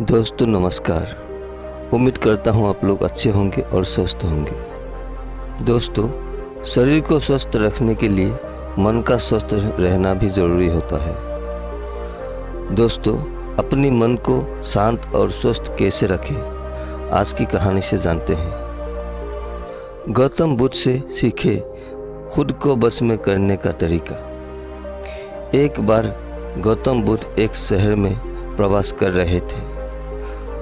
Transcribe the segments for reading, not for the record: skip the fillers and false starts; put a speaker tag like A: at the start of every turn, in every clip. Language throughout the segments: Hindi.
A: दोस्तों नमस्कार। उम्मीद करता हूँ आप लोग अच्छे होंगे और स्वस्थ होंगे। दोस्तों, शरीर को स्वस्थ रखने के लिए मन का स्वस्थ रहना भी ज़रूरी होता है। दोस्तों, अपनी मन को शांत और स्वस्थ कैसे रखें, आज की कहानी से जानते हैं। गौतम बुद्ध से सीखे खुद को बस में करने का तरीका। एक बार गौतम बुद्ध एक शहर में प्रवास कर रहे थे।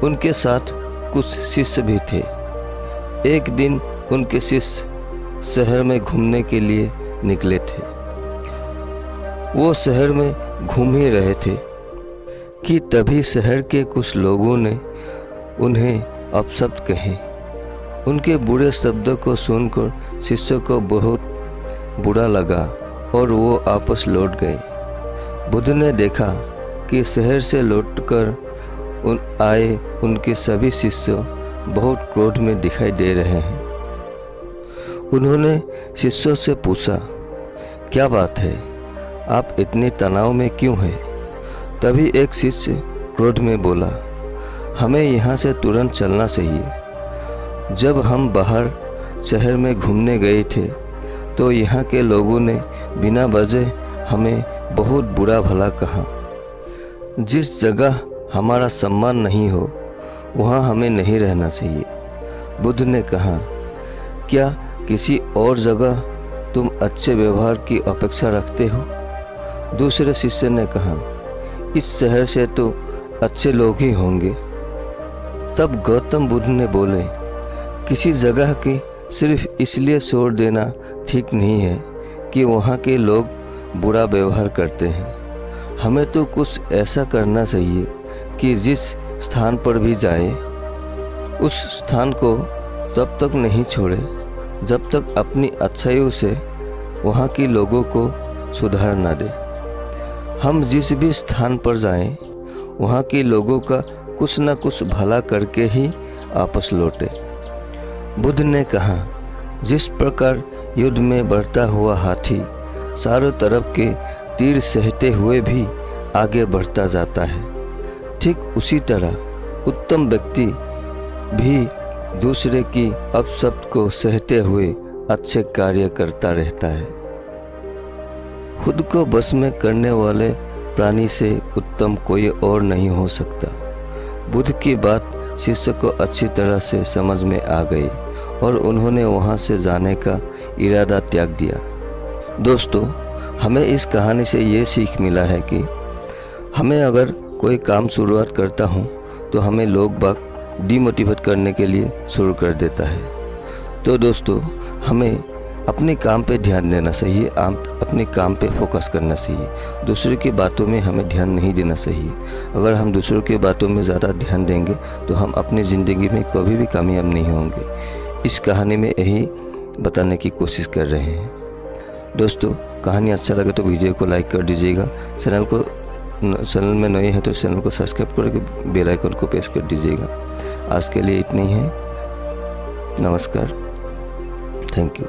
A: उनके साथ कुछ शिष्य भी थे। एक दिन उनके शिष्य शहर में घूमने के लिए निकले थे। वो शहर में घूम ही रहे थे कि तभी शहर के कुछ लोगों ने उन्हें अपशब्द कहे। उनके बुरे शब्दों को सुनकर शिष्यों को बहुत बुरा लगा और वो वापस लौट गए। बुद्ध ने देखा कि शहर से लौटकर आए उनके सभी शिष्य बहुत क्रोध में दिखाई दे रहे हैं। उन्होंने शिष्यों से पूछा, क्या बात है, आप इतने तनाव में क्यों हैं? तभी एक शिष्य क्रोध में बोला, हमें यहाँ से तुरंत चलना चाहिए। जब हम बाहर शहर में घूमने गए थे तो यहाँ के लोगों ने बिना वजह हमें बहुत बुरा भला कहा। जिस जगह हमारा सम्मान नहीं हो वहाँ हमें नहीं रहना चाहिए। बुद्ध ने कहा, क्या किसी और जगह तुम अच्छे व्यवहार की अपेक्षा रखते हो? दूसरे शिष्य ने कहा, इस शहर से तो अच्छे लोग ही होंगे। तब गौतम बुद्ध ने बोले, किसी जगह की सिर्फ इसलिए छोड़ देना ठीक नहीं है कि वहाँ के लोग बुरा व्यवहार करते हैं। हमें तो कुछ ऐसा करना चाहिए कि जिस स्थान पर भी जाए उस स्थान को तब तक नहीं छोड़े जब तक अपनी अच्छाइयों से वहाँ के लोगों को सुधार ना दे। हम जिस भी स्थान पर जाएं वहाँ के लोगों का कुछ न कुछ भला करके ही वापस लौटे। बुद्ध ने कहा, जिस प्रकार युद्ध में बढ़ता हुआ हाथी चारों तरफ के तीर सहते हुए भी आगे बढ़ता जाता है, ठीक उसी तरह उत्तम व्यक्ति भी दूसरे की अपशब्द को सहते हुए अच्छे कार्य करता रहता है। खुद को बस में करने वाले प्राणी से उत्तम कोई और नहीं हो सकता। बुद्ध की बात शिष्य को अच्छी तरह से समझ में आ गई और उन्होंने वहां से जाने का इरादा त्याग दिया। दोस्तों, हमें इस कहानी से ये सीख मिला है कि हमें अगर कोई काम शुरुआत करता हूँ तो हमें लोग बाग डिमोटिवेट करने के लिए शुरू कर देता है। तो दोस्तों, हमें अपने काम पे ध्यान देना चाहिए, अपने काम पे फोकस करना चाहिए। दूसरों की बातों में हमें ध्यान नहीं देना चाहिए। अगर हम दूसरों की बातों में ज़्यादा ध्यान देंगे तो हम अपनी ज़िंदगी में कभी भी कामयाब नहीं होंगे। इस कहानी में यही बताने की कोशिश कर रहे हैं। दोस्तों, कहानी अच्छा लगे तो वीडियो को लाइक कर दीजिएगा। चैनल में नए हैं तो चैनल को सब्सक्राइब करके बेल आइकन को प्रेस कर दीजिएगा। आज के लिए इतनी है। नमस्कार। Thank you.